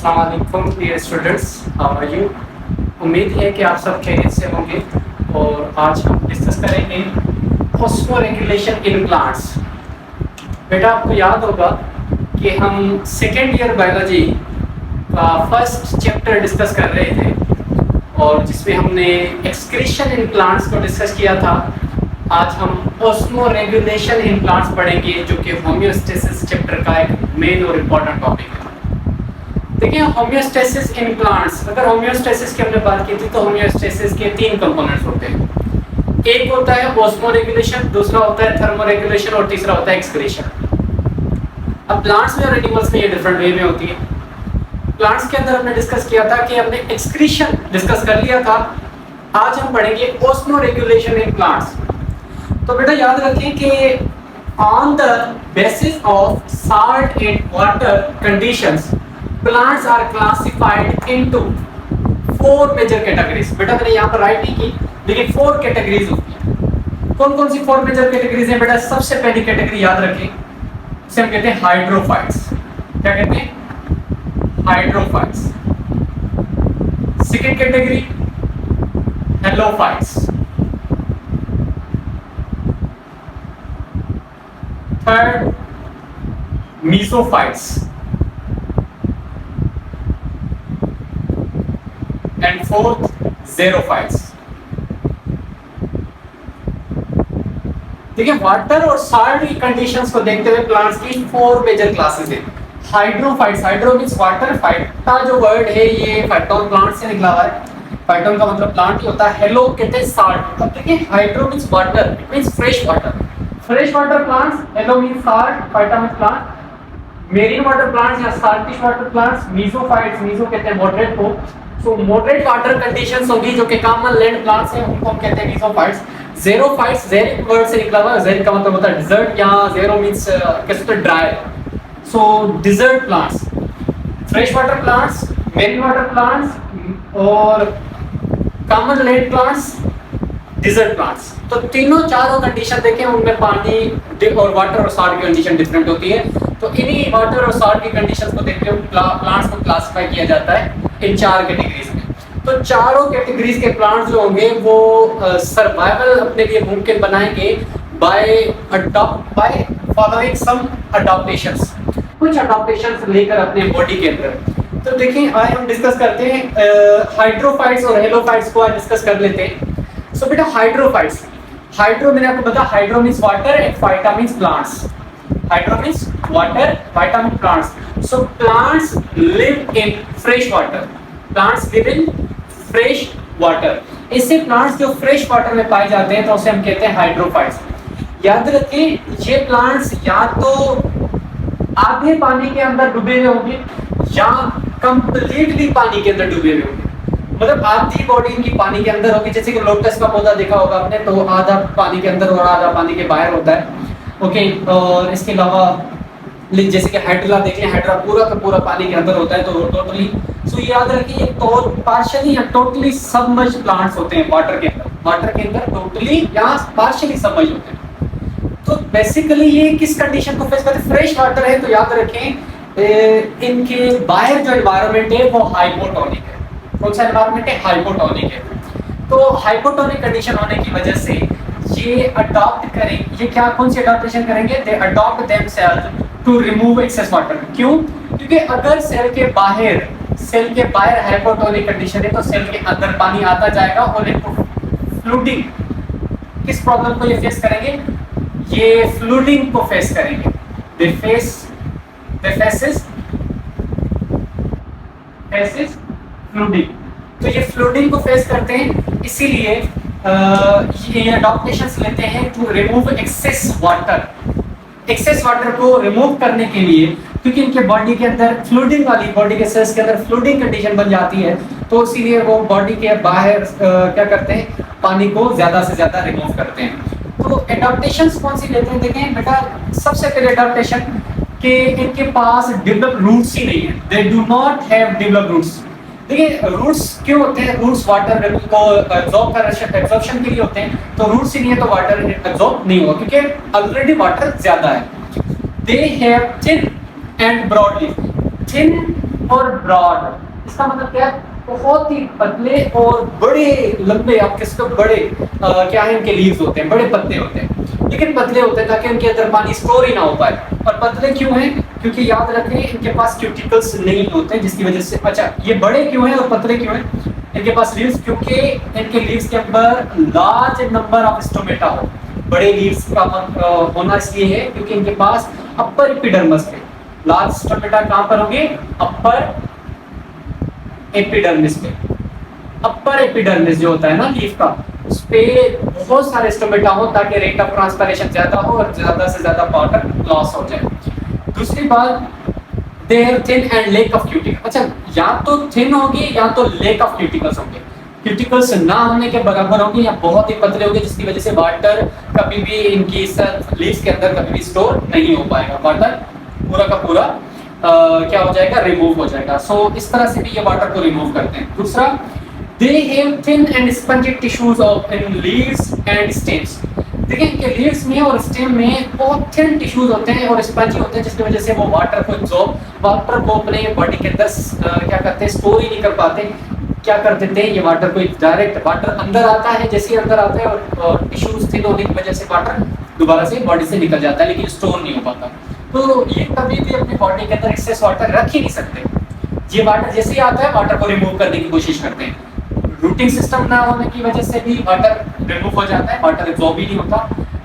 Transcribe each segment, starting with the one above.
अस्सलाम वालेकुम dear students, how are you. उम्मीद है कि आप सब खैरियत से होंगे और आज हम डिस्कस करेंगे ऑस्मोरेगुलेशन इन प्लांट्स। बेटा आपको याद होगा कि हम सेकेंड ईयर बायोलॉजी का फर्स्ट चैप्टर डिस्कस कर रहे थे और जिसमें हमने एक्सक्रीशन इन प्लांट्स को डिस्कस किया था। आज हम ऑस्मोरेगुलेशन इन प्लांट्स पढ़ेंगे जो कि होम्योस्टेसिस चैप्टर का एक मेन और इम्पोर्टेंट टॉपिक है। देखिए होम्योस्टेसिस इन प्लांट्स, अगर होम्योस्टेसिस की हमने बात की थी तो होम्योस्टेसिस के तीन कंपोनेंट्स होते हैं। एक होता है ऑस्मोरेगुलेशन, दूसरा होता है थर्मोरेगुलेशन और तीसरा होता है एक्सक्रीशन। अब प्लांट्स में और एनिमल्स में ये डिफरेंट वे में होती है। प्लांट्स के अंदर हमने डिस्कस किया था कि हमने एक्सक्रीशन डिस्कस कर लिया था। आज हम पढ़ेंगे ऑस्मोरेगुलेशन इन प्लांट्स। तो बेटा याद रखें कि on the basis of salt and water conditions plants are classified into four major categories। बेटा मैंने यहाँ पर राइट नहीं की, लेकिन फोर कैटेगरीज होती है। कौन कौन सी फोर मेजर कैटेगरीज हैं बेटा? सबसे पहली कैटेगरी याद रखें, उसे हम कहते हैं हाइड्रोफाइट्स। क्या कहते हैं? Hydrophytes. Second category halophytes. Third mesophytes and fourth xerophytes. देखिए वाटर और सॉल्ट की कंडीशंस को देखते हुए प्लांट्स की फोर मेजर क्लासेस हैं। Hydrophytes, hydro means water, phyta जो वर्ड है ये फाइटोन प्लांट से निकला हुआ है। फाइटोन का मतलब प्लांट ही होता है, हेलो कहते हैं सॉल्ट। अब देखिए hydro means water, it means fresh water. Fresh water plants, hello means salt, phyta means plant. Marine water plants या साल्टिश वाटर प्लांट्स। मीसोफाइट्स, मीसो कहते हैं मॉडरेट को। सो मॉडरेट वाटर कंडीशंस होगी जो कि कॉमन लैंड प्लांट्स हैं, उनको हम कहते हैं मीसोफाइट्स। ज़ेरोफाइट्स ज़ेरिक वर्ड से निकला हुआ है। ज़ेरिक का मतलब होता है डिजर्ट, या ज़ेरो मींस कैसे होता है dry. So desert plants, fresh water plants, marine water plants और common land plants, desert plants. तो तीनों चारों कंडीशन देखें, उनमें पानी और वाटर और सॉल्ट की कंडीशन डिफरेंट होती है। तो इन्हीं वाटर और सॉल्ट की कंडीशंस को देखते हुए प्लांट्स को क्लासिफाई किया जाता है इन चार कैटेगरीज में। तो चारों कैटेगरीज के प्लांट्स जो होंगे वो सर्वाइवल अपने लिए मुमकिन बनाएंगे बाय फॉलोइंग सम अडॉप्टेशंस, कुछ अडॉप्टेशंस लेकर अपने बॉडी के अंदर। तो देखिए आज हम डिस्कस करते हैं हाइड्रोफाइट्स और हेलोफाइट्स को आज डिस्कस कर लेते हैं। सो बेटा हाइड्रोफाइट्स, हाइड्रो मैंने आपको बताया hydro means water and phyta means plants. Hydro means water, phyta means plants. So plants live in fresh water, plants live in fresh water. इससे प्लांट्स जो फ्रेश वाटर में पाए जाते हैं तो उसे हम कहते हैं हाइड्रोफाइट्स। याद रखें ये प्लांट्स या तो आधे पानी के अंदर डूबे हुए होंगे या कंप्लीटली पानी के अंदर डूबे हुए होंगे। मतलब आधी बॉडी इनकी पानी के अंदर होगी, जैसे कि लोटस का पौधा देखा होगा आपने, तो आधा पानी के अंदर और आधा पानी के बाहर होता है। ओके, और इसके अलावा जैसे कि हाइड्रा देख लें, हाइड्रा पूरा का पूरा पानी के अंदर होता है। तो टोटली सो याद रखिए ये तो पार्शियली या टोटली सबमर्ज प्लांट्स होते हैं वाटर के अंदर, वाटर के अंदर टोटली या पार्शियली सबमर्ज होते हैं। तो बेसिकली ये किस कंडीशन को फेस करते हैं? फ्रेश वाटर है तो याद रखें इनके बाहर जो एनवायरनमेंट है वो हाइपोटोनिक है। कौन सा एनवायरनमेंट है? हाइपोटोनिक है। तो हाइपोटोनिक कंडीशन होने की वजह से ये अडॉप्ट करें, ये क्या कौन सी अडॉप्टेशन करेंगे? They adapt themselves to remove excess water. क्यों? क्योंकि अगर सेल के बाहर हाइपोटोनिक कंडीशन है तो सेल के अंदर पानी आता जाएगा और एक फ्लूडिंग, किस प्रॉब्लम को ये फेस करेंगे? ये फ्लूडिंग को फेस करेंगे। दे फेसेस फ्लूडिंग। तो ये फ्लूडिंग को फेस करते हैं, इसीलिए ये अडॉप्टेशंस लेते हैं to remove excess water. Excess water को रिमूव करने के लिए, क्योंकि इनके बॉडी के अंदर फ्लूडिंग वाली, बॉडी के सेल्स के अंदर फ्लूडिंग कंडीशन बन जाती है, तो इसीलिए वो बॉडी के बाहर क्या करते हैं? पानी को ज्यादा से ज्यादा रिमूव करते हैं। तो एडॉप्टेशंस कौन सी लेते हैं? देखें बेटा, सबसे पहले एडॉप्टेशन कि इनके पास डेवलप रूट्स ही नहीं है। They do not have develop roots. देखिए रूट्स क्यों होते हैं? रूट्स वाटर को एब्जॉर्प्शन के लिए होते हैं। तो रूट्स ही नहीं है तो वाटर एब्जॉर्ब नहीं होगा, क्योंकि ऑलरेडी वाटर ज्यादा है। They have thin and broad leaf. Thin और ब्रॉड, इसका मतलब क्या है, बहुत ही पतले और बड़े लंबे, आप किसको बड़े क्या है, इनके लीव्स होते हैं, बड़े पत्ते होते हैं, लेकिन पतले होते हैं ताकि उनके अंदर पानी स्टोर ही ना हो पाए। और पतले क्यों हैं? क्योंकि याद रखें इनके पास क्यूटिकल्स नहीं होते, जिसकी वजह से, अच्छा ये बड़े क्यों हैं और पतले क्यों हैं इनके पास लीव्स? क्योंकि इनके लीव्स के अंदर लार्ज नंबर ऑफ स्टोमेटा हो। बड़े लीव्स का होना इसलिए है क्योंकि इनके पास अपर एपिडर्मिस पे लार्ज स्टोमेटा कहां पर होंगे? अपर एपिडर्मिस पे। अपर एपिडर्मिस जो होता है ना लीफ का, उस पे बहुत सारे स्टोमेटा हो ताकि रेट ऑफ ट्रांसपिरेशन ज्यादा हो और ज्यादा से ज्यादा वाटर लॉस हो जाए। दूसरी बात, दे have thin and lake of cuticle. अच्छा, या तो थिन होगी या तो लेक ऑफ क्यूटिकल्स होंगे। क्यूटिकल्स ना होने के बराबर होंगे या बहुत ही पतले होंगे, जिसकी वजह से वाटर कभी भी इनकी लीव्स के अंदर कभी भी स्टोर नहीं हो पाएगा। वाटर पूरा का पूरा क्या हो जाएगा? रिमूव हो जाएगा। सो इस तरह से भी ये वाटर को रिमूव करते हैं। दूसरा, दे have thin and spongy tissues of in leaves and stems. देखिए इनके लीव्स में और स्टेम में बहुत थिन टिश्यूज होते हैं और स्पंजी होते हैं, जिसकी वजह से वो वाटर को अपने बॉडी के अंदर क्या करते हैं? स्टोर ही नहीं कर पाते। क्या कर देते हैं? ये वाटर को डायरेक्ट वाटर अंदर आता है, जैसे ही अंदर आता है और टिश्यूज थिन होने की वजह से वाटर दोबारा से बॉडी से निकल जाता है, लेकिन स्टोर नहीं हो पाता। तो ये कभी भी अपनी बॉडी के अंदर एक्सेस वाटर रख ही नहीं सकते। ये वाटर जैसे ही आता है वाटर को रिमूव करने की कोशिश करते हैं। रूटिंग सिस्टम ना होने की वजह से भी वाटर रिमूव हो जाता है, वाटर एब्जॉर्ब ही नहीं होता।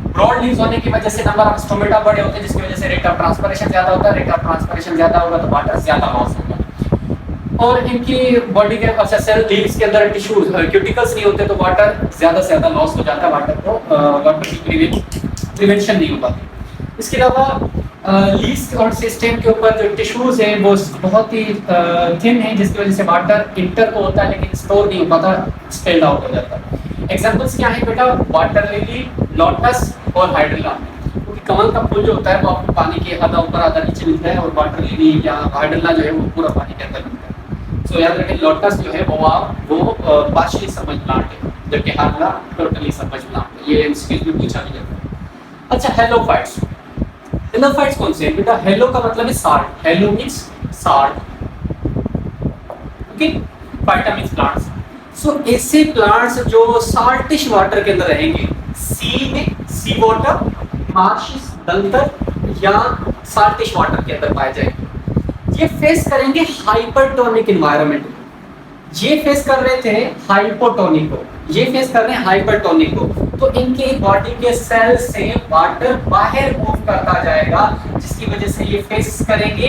ब्रॉड लीव्स होने की वजह से नंबर ऑफ स्टोमेटा बड़े होते हैं, जिसकी वजह से रेट ऑफ ट्रांसपिरेशन ज्यादा होता है। रेट ऑफ ट्रांसपिरेशन ज्यादा होगा तो वाटर ज्यादा लॉस होगा। और इनकी बॉडी के अच्छा सेल लीव्स के अंदर टिश्यूज क्यूटिकल्स नहीं होते तो वाटर ज्यादा से ज्यादा लॉस हो जाता है, वाटर की प्रिवेंशन नहीं हो पाती। इसके अलावा लीव्स और सिस्टम के ऊपर जो टिश्यूज है वो बहुत ही थिन है, जिसकी वजह से वाटर इंटर को होता है लेकिन स्टोर नहीं हो पाता, स्पेल्ड आउट हो जाता है। एग्जांपल्स क्या है बेटा? वाटर लिली, लोटस और हाइड्रिला। क्योंकि कमल का फूल जो होता है वो आपको पानी के आधा ऊपर आधा नीचे मिलता है, और वाटर लिली या हाइड्रिला जो है वो पूरा पानी के अंदर मिलता है। सो याद रखें, लोटस जो है वो पार्शियली सबमर्ज्ड प्लांट है, जबकि हाइड्रिला टोटली सबमर्ज्ड प्लांट है। ये एमसीक्यू में पूछा भी जाता है। अच्छा, हेलोफाइट्स। हेलोफाइट्स कौन से हैं बेटा? हेलो का मतलब है salt, halo means salt, okay. Phyta means plants. So ऐसे प्लांट्स जो साल्टिश वाटर के अंदर रहेंगे, सी में सी वाटर, मार्शिश दलदल या साल्टिश वाटर के अंदर पाए जाएंगे। ये फेस करेंगे हाइपरटोनिक एनवायरनमेंट को। ये फेस कर रहे थे हाइपोटोनिक को, ये फेस कर रहे हैं हाइपरटोनिक को। तो इनके बॉडी के सेल से वाटर बाहर मूव करता जाएगा, जिसकी वजह से ये फेस करेंगे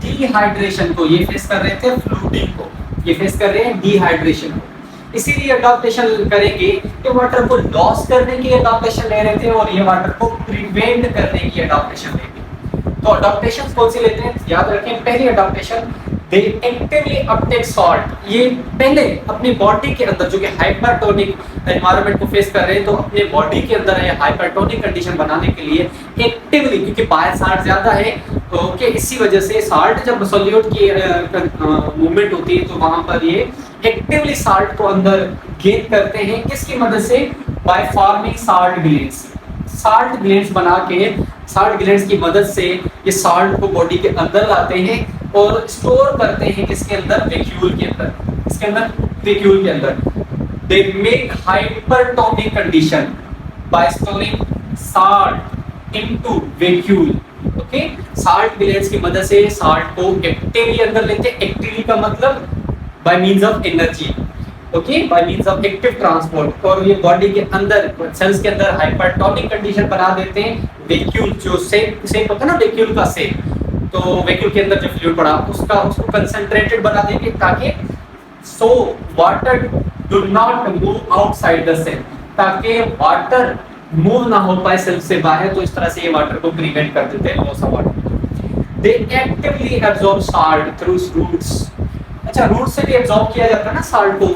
डिहाइड्रेशन को। ये फेस कर रहे थे फ्लूडिंग को, ये फेस कर रहे हैं डिहाइड्रेशन को। इसीलिए अडॉप्टेशन करेंगे कि वाटर को लॉस करने की अडॉप्टेशन ले रहे थे और ये वाटर को प्रिवेंट करने की अडॉप्टेशन लेंगे। तो अडॉप्टेशन कौन सी लेते हैं? याद रखें, पहली अडॉप्टेशन, दे एक्टिवली अपटेक सॉल्ट। ये पहले अपनी बॉडी के अंदर, जो कि हाइपरटोनिक एनवायरनमेंट को फेस कर रहे हैं, तो अपने बॉडी के अंदर ये हाइपरटोनिक कंडीशन बनाने के लिए एक्टिवली, क्योंकि बाहर साल्ट ज्यादा है तो कि इसी वजह से साल्ट जब सॉल्यूट की मूवमेंट होती है तो वहां पर ये एक्टिवली साल्ट को अंदर गेन करते हैं। किसकी मदद से? By forming salt glands. Salt glands बना के, साल्ट ग्लैंड्स की मदद से ये साल्ट को बॉडी के अंदर लाते हैं और स्टोर करते हैं किसके अंदर? वैक्यूल के अंदर। इसके अंदर वैक्यूल के अंदर they make hypertonic condition bye storing salt into vacuole, okay. Salt glands की मदद से साल्ट को एक्टिवली अंदर लेते हैं। एक्टिवली का मतलब by means of energy, okay, by means of active transport. और ये बॉडी के अंदर सेल्स के अंदर हाइपरटोनिक कंडीशन बना देते हैं। वैक्यूल जो शेप होता है ना, वैक्यूल का शेप, तो वैक्यूल के अंदर जो फ्लूइड पड़ा उसको कंसंट्रेटेड बना देंगे ताकि so water do not move outside the cell, ताकि वाटर मूव ना हो पाए सेल से बाहर। तो इस तरह से ये वाटर को प्रिवेंट कर देते हैं, loss of water. They actively absorb salt through roots. अच्छा, रूट से भी एब्जॉर्ब किया जाता है ना साल्ट को,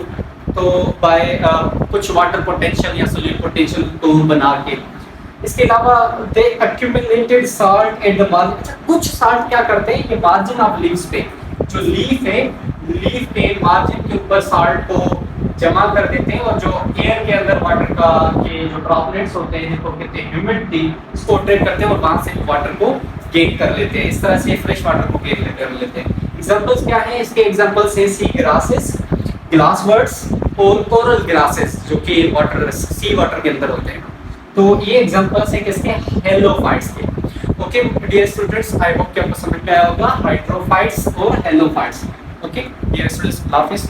तो बाय कुछ वाटर पोटेंशियल या सोल्यूट पोटेंशियल को बना के। इसके अलावा they accumulated salt at the margin. अच्छा, कुछ साल्ट क्या करते हैं, ये मार्जिन ऑफ लीव्स पे, जो लीफ है, लीफ पे मार्जिन के ऊपर साल्ट को जमा कर देते हैं और जो एयर के अंदर वाटर का के जो ड्रॉपलेट्स होते हैं, जिनको कहते हैं ह्यूमिडिटी, इसको ट्रैप करते हैं और वहां से वाटर को गेन कर लेते हैं। इस तरह से फ्रेश वाटर को गेन कर लेते हैं। एग्जांपल्स क्या है इसके? एग्जांपल्स है सी ग्रासेस, ग्लास वर्ड्स और कोरल ग्रासेस जो कि वाटर सी वाटर के अंदर होते हैं। तो ये एग्जांपल्स है किसके? हेलोफाइट्स के। Okay dear students, I hope कि आपको समझ में आया होगा हाइड्रोफाइट्स और हेलोफाइट्स। ओके डियर स्टूडेंट्स, हाफिज।